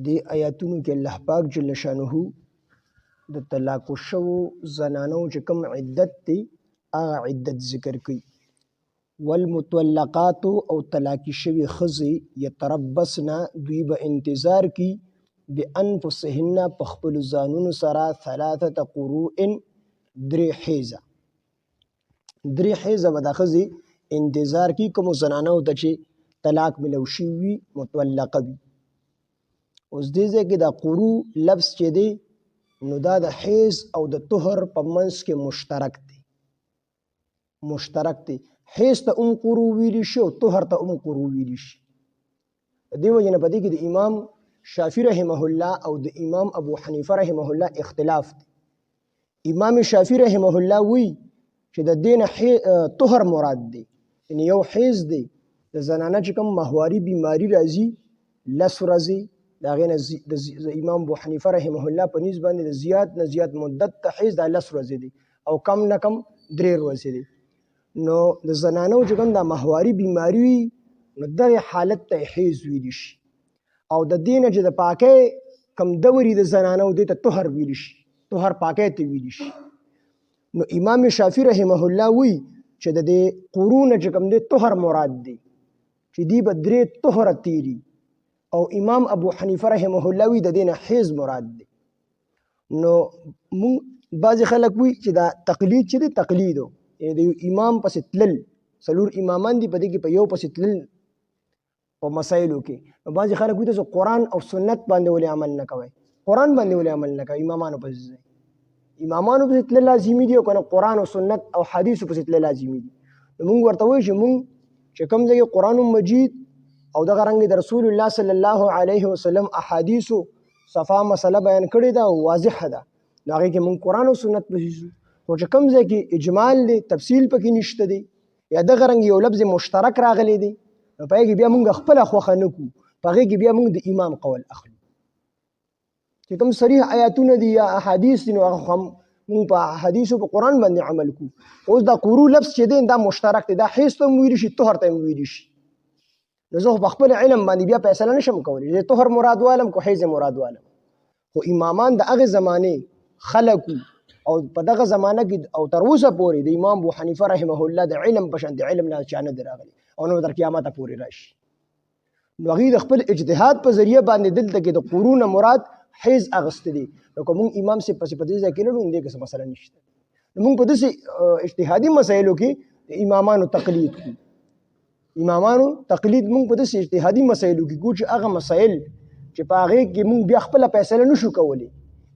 دې آیاتونو کې الله پاک جل شانه د طلاق شو زنانو چې کوم عدت دی هغه عدت ذکر کوي. والمطلقات او طلاق شوی خزي يتربصن دوی به انتظار کی بانفسهن په خپل ځانونو سره ثلاثه قروء درې حیزه به د خزي انتظار کی کوم زنانو ته چې طلاق ملو شي وي مطلقه وي. اوس دې ځای کې د قروء لفظ چې دی نو دا د حیز او د طهر په منځ کې مشترک دی. حیز ته قروء ویلی شي او طهر ته قروء ویلی شي. دې وجه نه په دې کې د امام شافعي رحمه الله او د امام ابو حنیفه رحمه الله اختلاف دی. امام شافعي رحمه الله وی چې د دین طهر مراد دی، یعنی یو حیز دی د زنانه چې کوم ماهواري بیماری راځي لس ورځې دا غینه د امام ابو حنیفه رحمه الله په نسبت باندې د زیات نه زیات مدت ته حیز د لس ورځې دی او کم نه کم 3 ورځې دی. نو د زنانو چې کوم د ماهواري بیماری وي نو دغه حالت ته حیز ویل شي او د دین چې د پاکي کم دوري د زنانو د طهر ویل شي، طهر پاکي ته ویل شي. نو امام شافعي رحمه الله وی چې د قرون چې کوم د طهر مراد دی چې دی به 3 طهر تیری او امام ابو حنیفه رحمه الله وی د دین حیز مراد دی. نو بعض خلک وی چې دا تقلید چې دی تقلیدو یعنی د امام پس تلل سلور امامان دی په دې کې په یو پس تلل په مسایلو کې. بعض خلک وی چې قرآن او سنت باندې ولې عمل نه کوي، قرآن باندې ولې عمل نه کوي، امامانو پس تلل لازمي دی او کنه قرآن او سنت او حدیث پس تلل لازمي دی. موږ ورته وایو چې موږ چې کوم ځای قرآن مجید او دغه رنګ د رسول الله صلی الله علیه وسلم احادیث صفا مسله بیان کړی دا واضحه ده، هغه کې موږ قرآن او سنت پسې او چې کوم ځای کې اجمال دی تفصیل پکې نشته دی یا دغه رنګ یو لفظ مشترک راغلی دی نو په کې بیا موږ خپل خوخه نه کو، په کې بیا موږ د امام قول اخلو. چې کوم صریح آیاتونه دي یا احادیث دي نو هغه موږ په حدیث او په قرآن باندې عمل کو. اوس دا قروء لفظ چې دی دا مشترک دی، دا حیز ته ویل شي طهر ته ویل شي. نو زه په خپل علم باندې بیا فیصله نشم کولی چې طهر مراد والم کو حیز مراد والم. خو امامان د هغه زمانه خلقو او په دغه زمانه کې او تر اوسه پورې د امام ابو حنیفه رحمه الله د علم په شان د علم نه چانه دراغلي او نو تر قیامت پورې راشي. نو هغه د خپل اجتهاد په ذریعہ باندې دلته کې د قرون مراد حیز اغست دي. نو کوم امام سے پس په دې ځکه نه لوندې کې مسله نشته. نو موږ په دې اجتهادي مسایلو کې امامانو تقلید کو، امامانو تقلید موږ په دې اجتهادي مسایلو کې کو چې هغه مسائل چې په هغه کې موږ بیا خپل فیصله نشو کولی.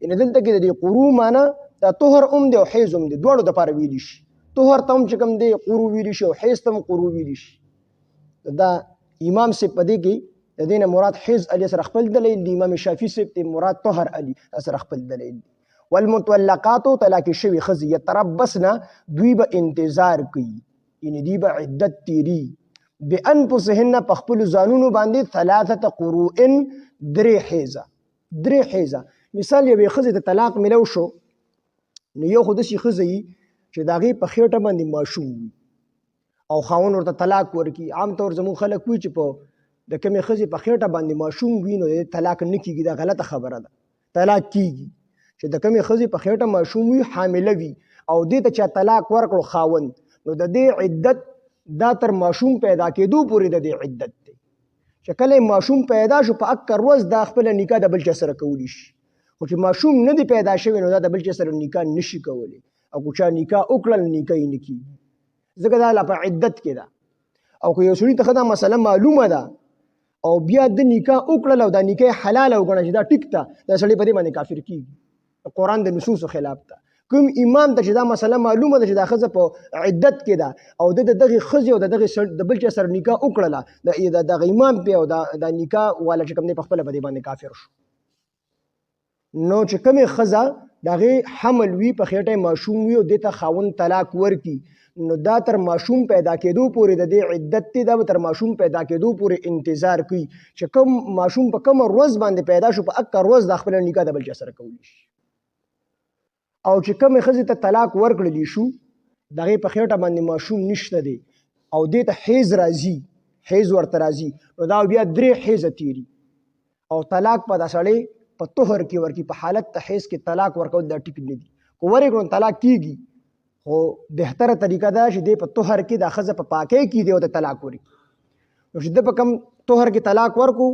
ان دلته کې د قروء معنا دا طهر دی او حیز دی، دواړو د پاره ویل شي. طهر تم چې کوم دی قروء ویل شي او حیز تم قروء ویل شي. دا امام سے پدې کې د دینه مراد حیز علی سره خپل دلیل دی، امام شافعي سے مراد طهر علی سره خپل دلیل دی. والمطلقات طلاق شوی خزي يتربصن دوی به انتظار کوي یعنی دی به عدت تیری بانفسهن په خپل ځانونو باندې ثلاثه قروء 3 حیزه. مثال یو خزي ته طلاق ملو شو نو یو خود شي خزي چې داغه په خېټه باندې ماشوم وي او خاون ورته طلاق ورکی. عام طور زمو خلک وی چې په د کمی خزي په خېټه باندې ماشوم وي نو طلاق نه کیږي، دا غلطه خبره ده. طلاق کیږي چې د کمی خزي په خېټه ماشوم وي حامله وي او دې ته چا طلاق ورکړو خاون نو د دې عدت دا تر ماشوم پیدا کېدو پورې د دې عدت دی. چې کله ماشوم پیدا شو په اکر ورځ دا خپل نکاح د بل چا سره کولی شي، خو چې ماشوم نه دی پیدا شوی نو دا د بل چا سره نکاح نشي کولی او که چا نکاح وکړل نکاح یې نه کیږي ځکه دا لا په عدت کې ده. او که یو سړي ته دا مسله معلومه ده او بیا د نکاح وکړل او دا نکاح حلال وګڼل چې دا ټیک ده، دا سړی په دې باندې کافر کیږي، قرآن د نصوص خلاف ده. کوم امام ته چې دا مسله معلومه ده چې دا ښځه په عدت کې ده او د دغه ښځې او د دغه د بل چا سره نکاح وکړله دغه امام پې او دا نکاح والا چې کوم دی په خپله په دې باندې کافر شو. نو چې کومې ښځه د هغې حمل وي په خېټه ماشوم وي او دې ته خاوند طلاق ورکي نو دا تر ماشوم پیدا کېدو پورې د دې عدت دی، دا به تر ماشوم پیدا کېدو پورې انتظار کوي چې کوم ماشوم په کومه ورځ باندې پیدا شو په اکر ورځ د خپله نکاح د بل چا سره کولی شي. او چې کومې ښځې ته طلاق ورکړلی شو د هغې په خېټه باندې ماشوم نشته دی او دې ته حیز راځي، حیز ورته راځي نو دا بیا 3 حیزه تیری او طلاق په داسړې په طهر کې ورکی په حالت ته حیض کې طلاق ورکول دا ټیک نه دي کو ورګون طلاق کیږي خو بهتره طریقه دا چې د په طهر کې د خزه په پاکۍ کې دی او د طلاق وري نو چې د په کم طهر کې طلاق ورکو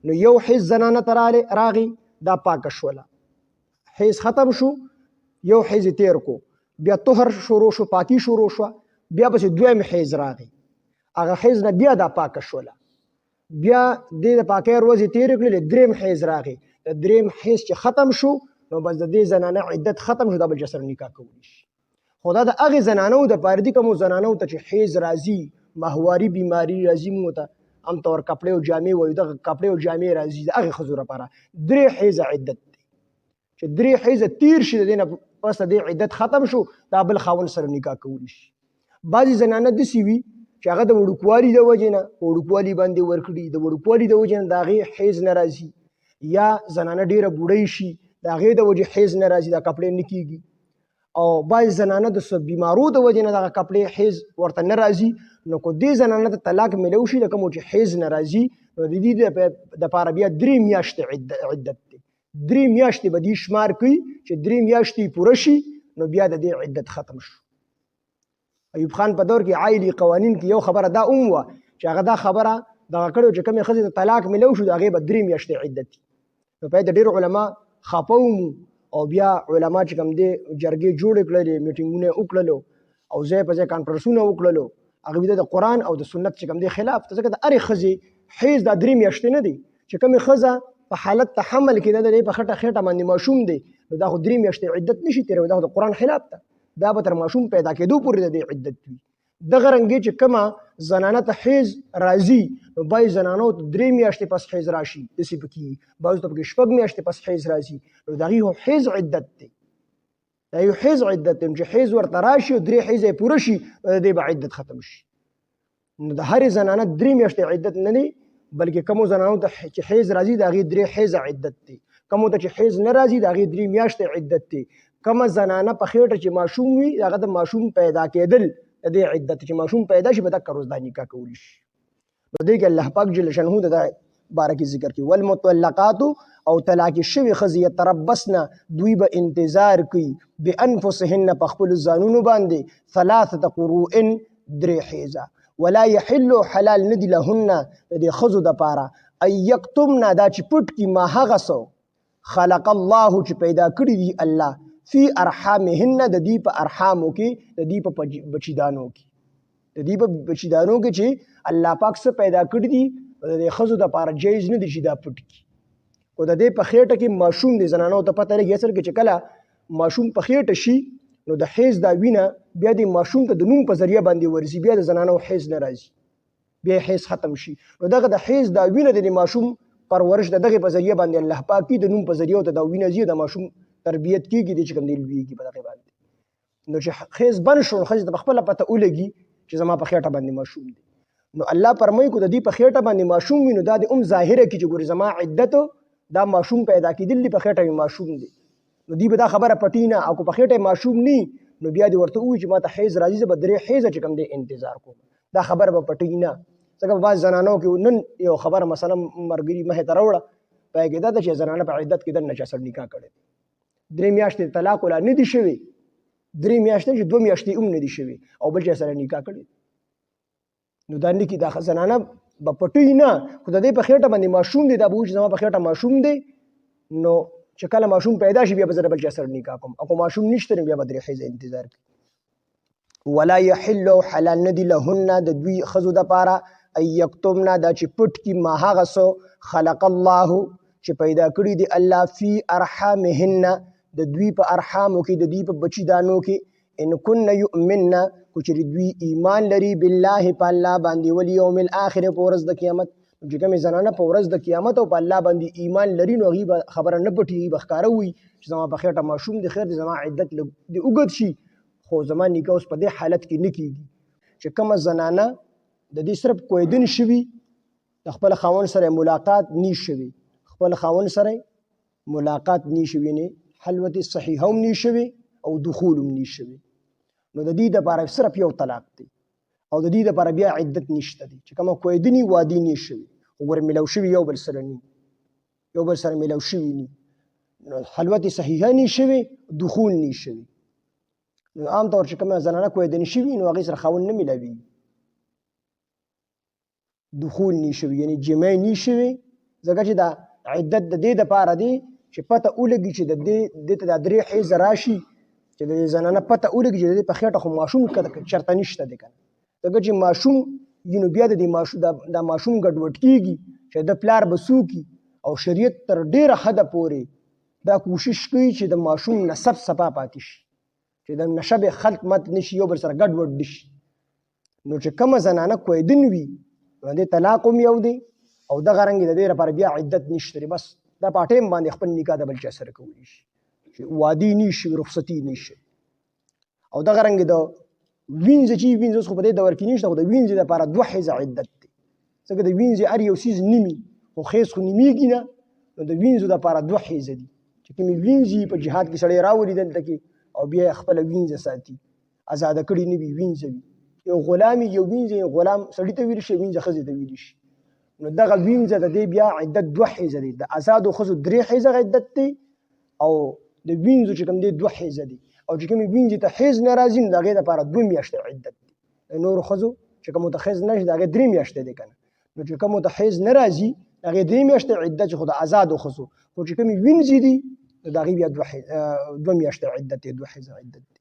نو یو حیض زنانه تراله راغي دا پاک شوله حیض ختم شو یو حیض تیر کو بیا طهر شروع شو پاکی شروع شو بیا پس دویم حیض راغی هغه حیض نه بیا دا پاک شوله بیا د پاکۍ ورځې تیر کړل دریم حیض راغی د دریم حیض چې ختم شو نو بس د دې زنانه عدت ختم شو دا بل جسر نکاح کولی شي خدا د هغه زنانو د پاره کوم زنانو ته چې حیض راځي ماهواري بیماری راځي مو ته ام طور کپڑے او جامې وي د کپڑے او جامې راځي د هغه خزور لپاره درې حیض عدت چې درې حیض تیر شي دینه پس د عدت ختم شو دا بل خاون سره نکاح کولی شي بعضی زنانه د سی وی چې هغه د وړوکوالي د وجنه وړوکوالي باندې ورکړي د وړوکوالي د وجنه د هغه حیض ناراضي یا زنانه ډیره بوډۍ شي د هغه د وجه حیض ناراضي دا کپڑے نکېږي او بعض زنانه د بیمارو د وجنه د کپڑے حیض ورته ناراضي نو کو دې زنانه ته طلاق ملو شي د کوم چې حیض ناراضي نو د دې د پاره بیا 3 میاشتې عدت دی 3 میاشتې به دې شمار کوي چې 3 میاشتې پوره شي نو بیا د دې عدت ختم شو ایوب خان په دور کې عائلی قوانین کې یو خبره دا وه چې هغه دا خبره دغه کړو چې کومې ښځې ته طلاق ملو شو د هغې به 3 میاشتې عدت دي نو په د ډېرو علما خفه ومو او بیا علما چې کوم دی جرګې جوړې کړلې میټینګونه وکړلو او ځای په ځای کانفرنسونه وکړلو هغه د قرآن او د سنت چې کوم دی خلاف ته ځکه د هرې ښځې حیض دا 3 میاشتې نه دی چې کومې ښځه په حالت تحمل کې ده د په خټه باندې ماشوم دی نو دا خو 3 میاشتې عدت نشي تېروي دا خو د قرآن خلاف ده دا به تر ماشوم پیدا کېدو پورې د دې عدت وي دغه رنګې چې کومه زنانه ته حیض راځي نو بعضې زنانو ته 3 میاشتې پس حیض راشي داسې پکې بعضو ته پکې 6 میاشتې پس حیض راځي نو د هغې خو حیض عدت دی دا یو حیض عدت دی چې حیض ورته راشي او 3 حیض یې پوره شي د دې به عدت ختم شي نو د هرې زنانه 3 میاشتې عدت نه دی بلکې کومو زنانو ته چې حیض راځي د هغې 3 حیض عدت دی کومو ته چې حیض نه راځي د هغې 3 میاشتې عدت دی کومه زنانه په خېټه چې ماشوم وي هغه د ماشوم پیدا کېدل د دې عدت چې ماشوم پیدا شي به دکه روز دا نکاح کولی شي نو دې کې الله پاک جل شانه د باره کې ذکر کوي والمطلقات او طلاق شوي ښځې یتربصن دوی به انتظار کوي بانفسهن په خپلو ځانونو باندې 3 قروء 3 حیضه ولا يحل حلال نه دي لهن د دې ښځو دپاره ان یکتمن دا چې پټ کي ما هغه څه خلق الله چې پیدا کړي دي الله فی ارحامهن د دې په ارحامو کې د دې په بچیدانو کې د دې په بچیدانو کې چې الله پاک څه پیدا کړي دي د دې ښځو دپاره جایز نه دي چې دا پټ کړي خو د دې په خېټه کې ماشوم دی زنانو ته پته لګي اصل کې چې کله ماشوم په خېټه شي نو د حیض دا وینه بیا د ماشوم ته د نوم په ذریعه باندې ورځي بیا د زنانو حیض نه راځي بیا حیض ختم شي نو دغه د حیض دا وینه د ماشوم پرورش د دغه په ذریعه باندې الله پاک د نوم په ذریعه ته دا وینه ځي د ماشوم تربیت کیږي د چې کوم دی لویږي په دغه باندې نو چې حیض بند شو ښځې ته په خپله پته ولګي چې زما په خېټه باندې ماشوم دی نو الله فرمایي کو د دې په خېټه باندې ماشوم وي نو دا د ظاهره کړي چې ګورې زما عدت دا ماشوم پیدا کېدل دي په خېټه مې ماشوم دی نو دوی به دا خبره پټي نه او که په خېټه ماشوم نی نو بیا دې ورته ووایي چې ما ته حیض راځي زه به 3 حیضه چې کوم دی انتظار کوم دا خبره به پټي نه ځکه په بعض زنانو کې نن یو خبره مثلا مرګري مخې ته راوړه په هغې کې دا ده چې زنانه په عدت کې دننه چا سره نکاح کړی 3 میاشتې طلاق ولا نه دي شوي 3 میاشتې چې 2 میاشتې هم نه دي شوي او بل چا سره نکاح کړی نو دا نه کې دا زنانه به پټوي نه خو د دې په خېټه باندې ماشوم دی دا به وایي چې زما په خېټه ماشوم دی نو چې کله ماشوم پیدا شي بیا به زه بل چا سره نکاح کوم او که ماشوم نشته نو بیا به 3 حیضه انتظار کوي ولا یحل حلال نه دي لهن د دوی ښځو دپاره ان یکتمن دا چې پټ کي ما هغه څه خلق الله چې پیدا کړي دي الله فی ارحامهن د دوی په ارحامو کې د دوی په بچیدانو کې ان کن یؤمن کو چې دوی ایمان لري بالله په الله باندې والیوم الاخر په ورځ د قیامت چې کومې زنانه په ورځ د قیامت او په الله باندې ایمان لري نو هغې خبره نه پټي هغې به ښکاره وي چې زما په خېټه ماشوم دی خیر دی زما عدت د اوږد شي خو زما نکاح اوس په دې حالت کې نه کېږي چې کومه زنانه د دې صرف کویدن شوي د خپل خاوند سره ملاقات نی شوي خپل خاوند سره ملاقات نی شوي نه حلوت صحیحه هم نی شوي او دخول هم نی شوي نو د دې دپاره صرف یو طلاق دی او د دې دپاره بیا عدت نشته دی چې کومه کویدني وادي نی شوي وګوره ملو شوي یو بل سره نی یو بل سره میلاو شوي ني نو حلوت صحیحه ني شوي دخول ني شوي نو عام طور چې کومه زنانه کویدنې شوي نو هغې سره خاوند نه میلاویږي دخول ني شوي یعنی جمع ني شوي ځکه چې دا عدت د دې دپاره دی چې پته ولګي چې د دې ته دا 3 حیض راشي چې د زنانه پته ولګي چې د دې په خېټه خو ماشوم چېرته نشته دی که نه ځکه چې ماشوم وي نو بیا دا ماشوم ګډوډ کېږي چې د پلار به څوکي او شریعت تر ډېره حده پورې دا کوشش کوي چې د ماشوم نسب صفا پاتې شي چې د نسب خلط مت نشي یو بل سره ګډوډ نشي نو چې کومه زنانه کویدن وي نو د طلاق هم یو دی او دغه رنګې د دې لپاره بیا عدت نشته دی بس دا په ټیم باندې خپل نکاح د بل چا سره کولی شي چې وادي نه شي رخصتي نه شي او دغه رنګې د وینځ چې وینځ اوس خو په دې دور کې نشته خو د وینځ لپاره 2 حیضه عدت دی ځکه د وینځ هر یو څیز نیمي خو خیز خو نیمیږي نه نو د وینځو لپاره 2 حیضه دي چې کومې وینځي په جهاد کې سړی راولي دلته کې او بیا خپله وینځه ساتي ازاده کړي نه وي وینځه وي یو غلامي یو وینځه یو غلام سړي ته ویل شي وینځه ښځې ته ویل شي نو دغه وینځه د دې بیا عدت 2 حیضه دی د آزادو ښځو 3 حیضه عدت دی او د وینځو چې کوم دی 2 حیضه دی او چې کومې وینځې ته حیض نه راځي نو د هغې لپاره 2 میاشتې عدت دی د نورو ښځو چې کومو ته حیض نه شي د هغې 3 میاشتې دی که نه نو چې کومو ته حیض نه راځي د هغې 3 میاشتې عدت چې خو د آزادو ښځو خو چې کومې وینځې دي نو د هغې بیا 2 میاشتې عدت دی 2 حیضه عدت دی